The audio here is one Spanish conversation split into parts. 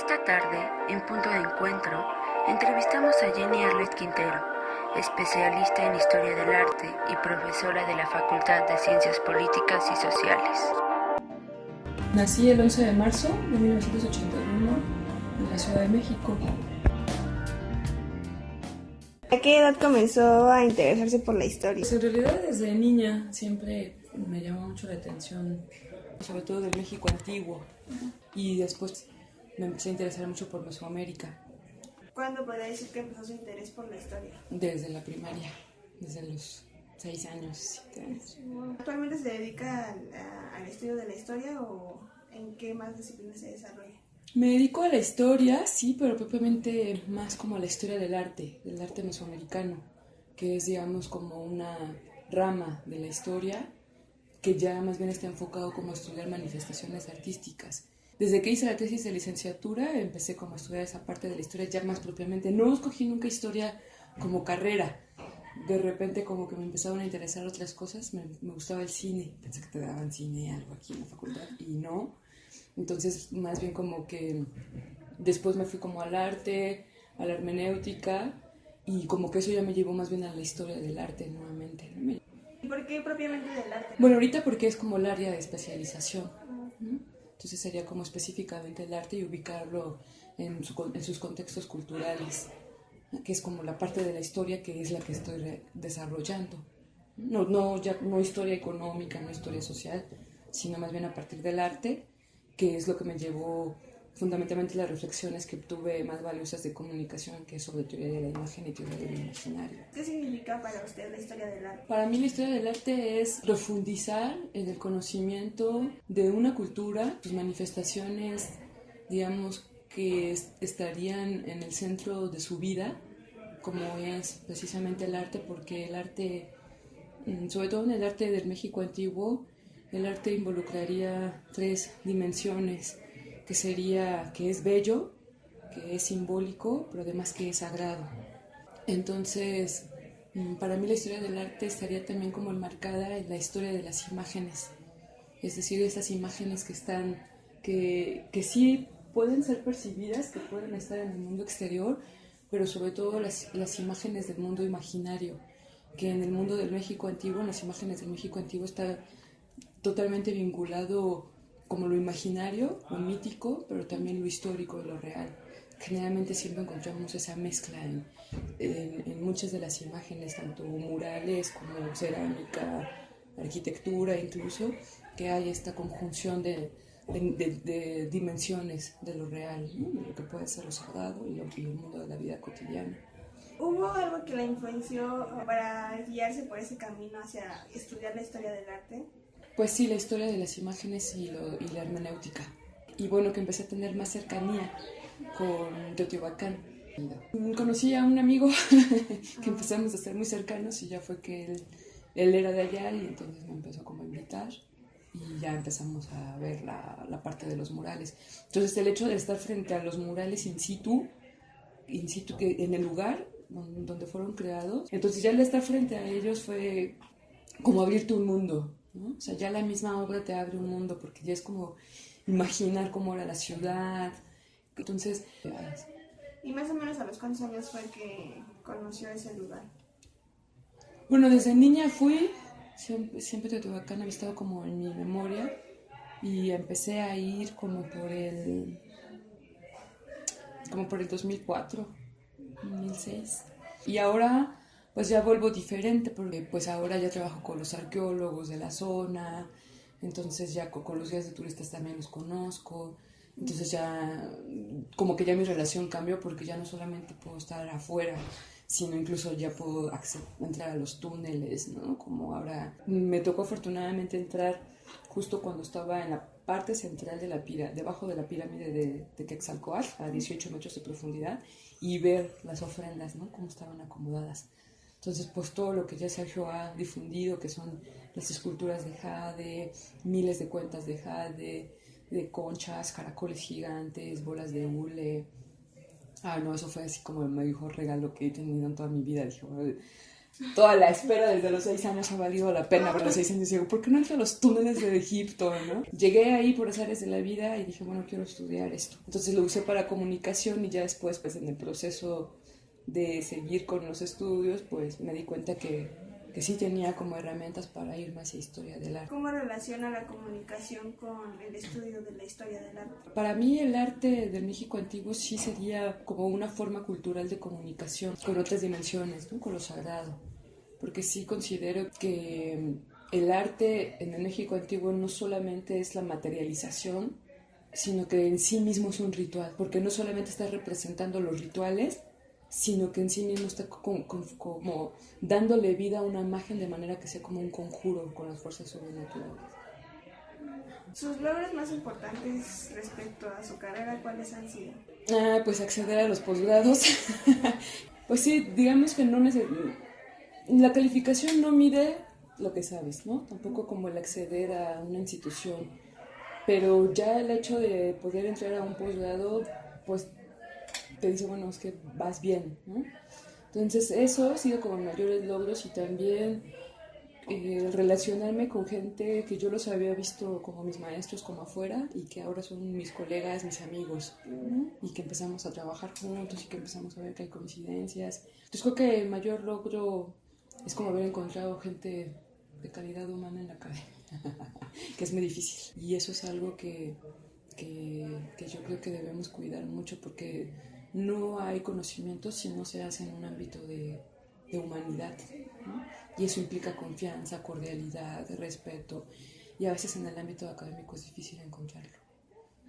Esta tarde, en Punto de Encuentro, entrevistamos a Jenny Arlet Quintero, especialista en Historia del Arte y profesora de la Facultad de Ciencias Políticas y Sociales. Nací el 11 de marzo de 1981 en la Ciudad de México. ¿A qué edad comenzó a interesarse por la historia? Pues en realidad desde niña siempre me llamó mucho la atención, sobre todo del México antiguo, y después me empecé a interesar mucho por Mesoamérica. ¿Cuándo podría decir que empezó su interés por la historia? Desde la primaria, desde los 6 años, 7 años. ¿Actualmente se dedica al estudio de la historia o en qué más disciplinas se desarrolla? Me dedico a la historia, sí, pero propiamente más como a la historia del arte mesoamericano, que es, digamos, como una rama de la historia que ya más bien está enfocado como a estudiar manifestaciones artísticas. Desde que hice la tesis de licenciatura empecé como a estudiar esa parte de la historia ya más propiamente. No escogí nunca historia como carrera. De repente como que me empezaron a interesar otras cosas. Me gustaba el cine. Pensé que te daban cine, algo aquí en la facultad, y no. Entonces más bien como que después me fui como al arte, a la hermenéutica, y como que eso ya me llevó más bien a la historia del arte nuevamente, ¿no? ¿Y por qué propiamente del arte? Bueno, ahorita porque es como el área de especialización, ¿no? Entonces sería como específicamente el arte y ubicarlo en sus contextos culturales, ¿no? Que es como la parte de la historia que es la que estoy desarrollando. No historia económica, no historia social, sino más bien a partir del arte, que es lo que me llevó fundamentalmente las reflexiones que tuve más valiosas de comunicación, que es sobre teoría de la imagen y teoría del imaginario. ¿Qué significa para usted la historia del arte? Para mí la historia del arte es profundizar en el conocimiento de una cultura, sus manifestaciones, digamos, que estarían en el centro de su vida, como es precisamente el arte, porque el arte, sobre todo en el arte del México antiguo, el arte involucraría 3 dimensiones, que sería que es bello, que es simbólico, pero además que es sagrado. Entonces, para mí la historia del arte estaría también como enmarcada en la historia de las imágenes, es decir, esas imágenes que están, que sí pueden ser percibidas, que pueden estar en el mundo exterior, pero sobre todo las imágenes del mundo imaginario, que en el mundo del México antiguo, en las imágenes del México antiguo está totalmente vinculado como lo imaginario, lo mítico, pero también lo histórico y lo real. Generalmente siempre encontramos esa mezcla en muchas de las imágenes, tanto murales como cerámica, arquitectura incluso, que hay esta conjunción de dimensiones de lo real, ¿no? De lo que puede ser lo sagrado y el mundo de la vida cotidiana. ¿Hubo algo que la influenció para guiarse por ese camino hacia estudiar la historia del arte? Pues sí, la historia de las imágenes y la hermenéutica. Y bueno, que empecé a tener más cercanía con Teotihuacán. Conocí a un amigo que empezamos a ser muy cercanos y ya fue que él era de allá y entonces me empezó como a invitar y ya empezamos a ver la parte de los murales. Entonces el hecho de estar frente a los murales in situ que en el lugar donde fueron creados, entonces ya el estar frente a ellos fue como abrirte un mundo, ¿no? O sea, ya la misma obra te abre un mundo porque ya es como imaginar cómo era la ciudad. Entonces, ¿Y más o menos a los cuántos años fue que conoció ese lugar? bueno, desde niña siempre Teotihuacán había estado como en mi memoria y empecé a ir como por el 2004, 2006. Y ahora pues ya vuelvo diferente porque pues ahora ya trabajo con los arqueólogos de la zona, entonces ya con los guías de turistas también los conozco, entonces ya como que ya mi relación cambió porque ya no solamente puedo estar afuera, sino incluso ya puedo entrar a los túneles, ¿no? Como ahora me tocó afortunadamente entrar justo cuando estaba en la parte central de la debajo de la pirámide de Quetzalcóatl, a 18 metros de profundidad, y ver las ofrendas, ¿no? Cómo estaban acomodadas. Entonces, pues todo lo que ya Sergio ha difundido, que son las esculturas de jade, miles de cuentas de jade, de conchas, caracoles gigantes, bolas de hule. No, eso fue así como el mejor regalo que he tenido en toda mi vida. Dije, toda la espera desde los 6 años ha valido la pena, pero a los 6 años digo, ¿por qué no entro a los túneles de Egipto, no? Llegué ahí por azares de la vida y dije, bueno, quiero estudiar esto. Entonces lo usé para comunicación y ya después, pues en el proceso de seguir con los estudios, pues me di cuenta que sí tenía como herramientas para irme hacia historia del arte. ¿Cómo relaciona la comunicación con el estudio de la historia del arte? Para mí el arte del México antiguo sí sería como una forma cultural de comunicación con otras dimensiones, ¿no? Con lo sagrado, porque sí considero que el arte en el México antiguo no solamente es la materialización, sino que en sí mismo es un ritual, porque no solamente está representando los rituales, sino que en sí mismo está como dándole vida a una imagen de manera que sea como un conjuro con las fuerzas sobrenaturales. ¿Sus logros más importantes respecto a su carrera, cuáles han sido? Pues acceder a los posgrados. Pues sí, digamos que la calificación no mide lo que sabes, ¿no? Tampoco como el acceder a una institución. Pero ya el hecho de poder entrar a un posgrado, pues te dice, bueno, es que vas bien, ¿no? Entonces eso ha sido como mayores logros y también relacionarme con gente que yo los había visto como mis maestros como afuera y que ahora son mis colegas, mis amigos, ¿no? Y que empezamos a trabajar juntos y que empezamos a ver que hay coincidencias. Entonces creo que el mayor logro es como haber encontrado gente de calidad humana en la calle, que es muy difícil. Y eso es algo que yo creo que debemos cuidar mucho porque no hay conocimiento si no se hace en un ámbito de humanidad, ¿no? Y eso implica confianza, cordialidad, respeto, y a veces en el ámbito académico es difícil encontrarlo.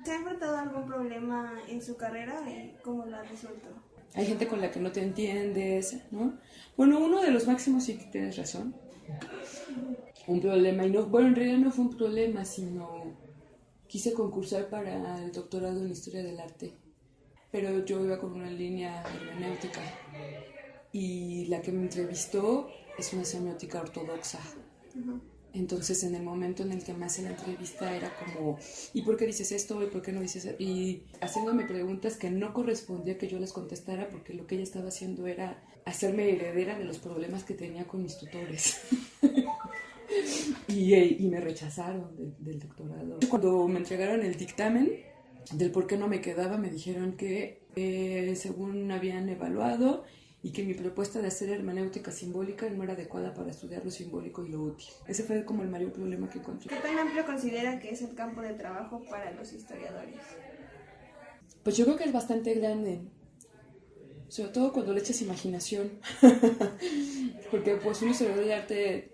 ¿Se ha enfrentado a algún problema en su carrera y cómo lo ha resuelto? Hay gente con la que no te entiendes, ¿no? Bueno, uno de los máximos, sí que tienes razón, un problema, y no, bueno, en realidad no fue un problema, sino quise concursar para el doctorado en Historia del Arte, pero yo iba con una línea hermenéutica y la que me entrevistó es una semiótica ortodoxa. Entonces en el momento en el que me hace la entrevista era como, ¿y por qué dices esto? ¿Y por qué no dices eso? Y haciéndome preguntas que no correspondía que yo les contestara porque lo que ella estaba haciendo era hacerme heredera de los problemas que tenía con mis tutores. y me rechazaron del doctorado. Cuando me entregaron el dictamen del por qué no me quedaba, me dijeron que según habían evaluado y que mi propuesta de hacer hermenéutica simbólica no era adecuada para estudiar lo simbólico y lo útil. Ese fue como el mayor problema que encontré. ¿Qué tan amplio considera que es el campo de trabajo para los historiadores? Pues yo creo que es bastante grande, sobre todo cuando le echas imaginación, porque pues un historiador de arte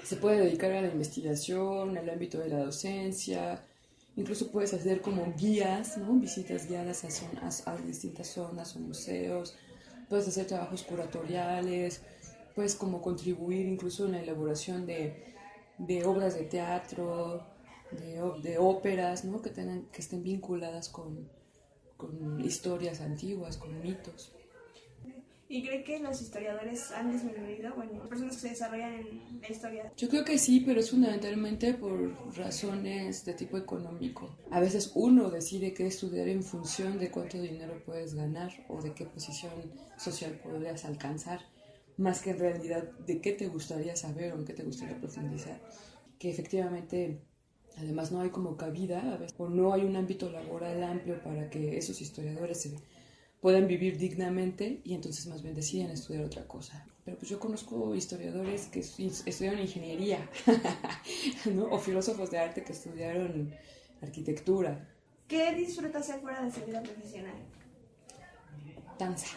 se puede dedicar a la investigación, al ámbito de la docencia, incluso puedes hacer como guías, ¿no? Visitas guiadas a distintas zonas o museos, puedes hacer trabajos curatoriales, puedes como contribuir incluso en la elaboración de obras de teatro, de óperas, ¿no? Que estén vinculadas con historias antiguas, con mitos. ¿Y cree que los historiadores han disminuido? Bueno, personas que se desarrollan en la historia. Yo creo que sí, pero es fundamentalmente por razones de tipo económico. A veces uno decide qué estudiar en función de cuánto dinero puedes ganar o de qué posición social podrías alcanzar, más que en realidad de qué te gustaría saber o en qué te gustaría profundizar. Que efectivamente, además no hay como cabida, a veces, o no hay un ámbito laboral amplio para que esos historiadores puedan vivir dignamente y entonces más bien deciden estudiar otra cosa. Pero pues yo conozco historiadores que estudiaron ingeniería, ¿no? O filósofos de arte que estudiaron arquitectura. ¿Qué disfruta hacer fuera de su vida profesional? Danza.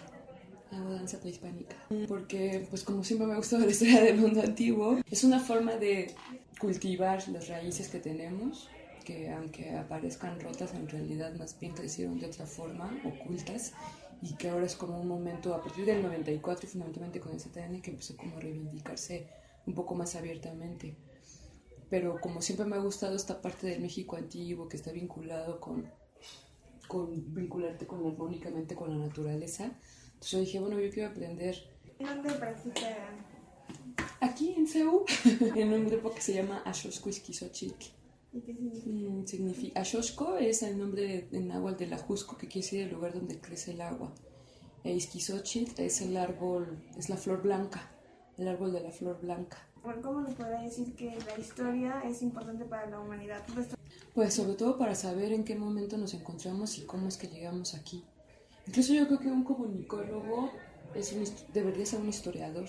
Hago danza prehispánica. Porque, pues como siempre me ha gustado la historia del mundo antiguo, es una forma de cultivar las raíces que tenemos, que aunque aparezcan rotas, en realidad más bien crecieron de otra forma, ocultas, y que ahora es como un momento, a partir del 94 y fundamentalmente con el ZN, que empezó como a reivindicarse un poco más abiertamente. Pero como siempre me ha gustado esta parte del México antiguo, que está vinculado con vincularte armónicamente con la naturaleza, entonces yo dije, bueno, yo quiero aprender. ¿Dónde practica? Aquí en Ceú, en un grupo que se llama Axoxco Izquizochitl. ¿Y qué significa? Significa, Axoxco es el nombre en náhuatl del ajusco, que quiere decir el lugar donde crece el agua. E Izquizochitl es el árbol, es la flor blanca, el árbol de la flor blanca. Bueno, ¿cómo nos podría decir que la historia es importante para la humanidad? Pues sobre todo para saber en qué momento nos encontramos y cómo es que llegamos aquí. Incluso yo creo que un comunicólogo debería ser un historiador,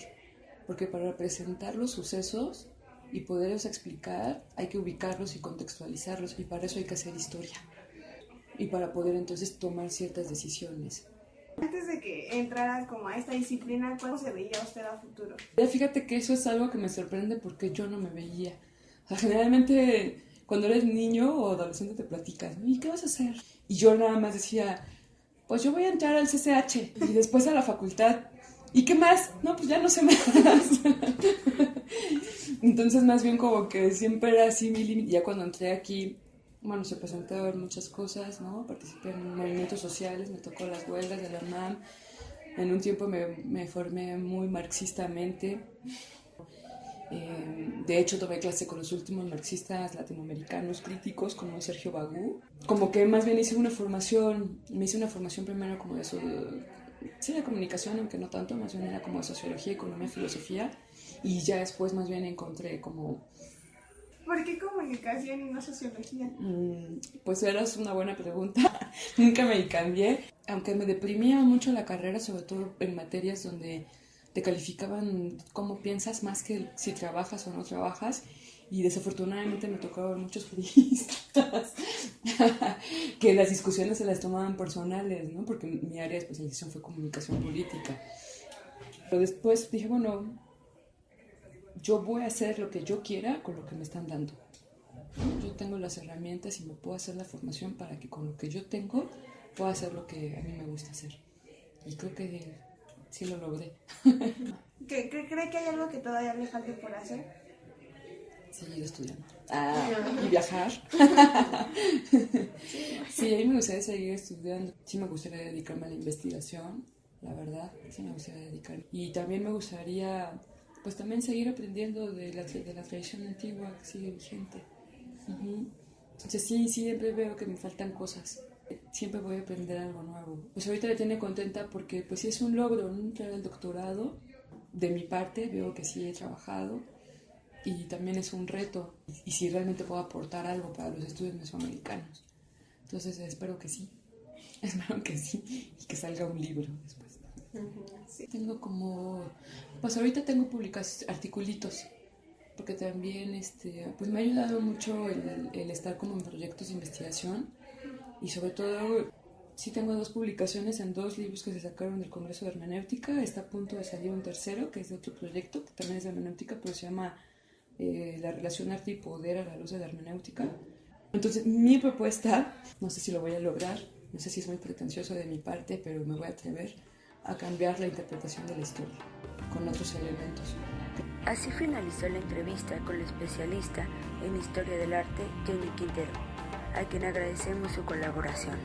porque para representar los sucesos y poderlos explicar hay que ubicarlos y contextualizarlos, y para eso hay que hacer historia. Y para poder entonces tomar ciertas decisiones. Antes de que entrara como a esta disciplina, ¿cómo se veía usted a futuro? Fíjate que eso es algo que me sorprende porque yo no me veía. O sea, generalmente cuando eres niño o adolescente te platicas, ¿y qué vas a hacer? Y yo nada más decía, pues yo voy a entrar al CCH y después a la facultad. ¿Y qué más? No, pues ya no sé más. Entonces más bien como que siempre era así mi límite. Ya cuando entré aquí, bueno, se presentaron muchas cosas, ¿no? Participé en movimientos sociales, me tocó las huelgas de la UNAM. En un tiempo me formé muy marxistamente. De hecho, tomé clase con los últimos marxistas latinoamericanos críticos, como Sergio Bagú. Como que más bien me hice una formación primero como de eso, de comunicación, aunque no tanto, más bien era como de sociología, economía, filosofía. Y ya después más bien encontré como... ¿Por qué comunicación y no sociología? Pues eras una buena pregunta. Nunca me cambié. Aunque me deprimía mucho la carrera, sobre todo en materias donde te calificaban cómo piensas más que si trabajas o no trabajas. Y desafortunadamente me tocaban muchos juristas que las discusiones se las tomaban personales, ¿no? Porque mi área de especialización fue comunicación política. Pero después dije, bueno, yo voy a hacer lo que yo quiera con lo que me están dando. Yo tengo las herramientas y me puedo hacer la formación para que con lo que yo tengo pueda hacer lo que a mí me gusta hacer. Y creo que sí lo logré. ¿Cree que hay algo que todavía le falte por hacer? Seguir estudiando. Y viajar. Sí, a mí me gustaría seguir estudiando. Sí me gustaría dedicarme a la investigación, la verdad. Sí me gustaría dedicarme. Y también me gustaría, pues también seguir aprendiendo de la tradición antigua que sigue vigente. Entonces sí, siempre veo que me faltan cosas. Siempre voy a aprender algo nuevo. Pues ahorita me tiene contenta porque pues sí es un logro, ¿no? Entrar al doctorado. De mi parte veo que sí he trabajado. Y también es un reto, y si realmente puedo aportar algo para los estudios mesoamericanos. Entonces espero que sí, y que salga un libro después. Sí. Tengo pues ahorita tengo publicados articulitos, porque también pues me ha ayudado mucho el estar como en proyectos de investigación, y sobre todo sí tengo 2 publicaciones en 2 libros que se sacaron del Congreso de Hermenéutica. Está a punto de salir un tercero, que es de otro proyecto, que también es de hermenéutica, pero se llama La relación arte y poder a la luz de la hermenéutica. Entonces mi propuesta, no sé si lo voy a lograr, no sé si es muy pretencioso de mi parte, pero me voy a atrever a cambiar la interpretación de la historia con otros elementos. Así finalizó la entrevista con la especialista en historia del arte Jenny Quintero, a quien agradecemos su colaboración.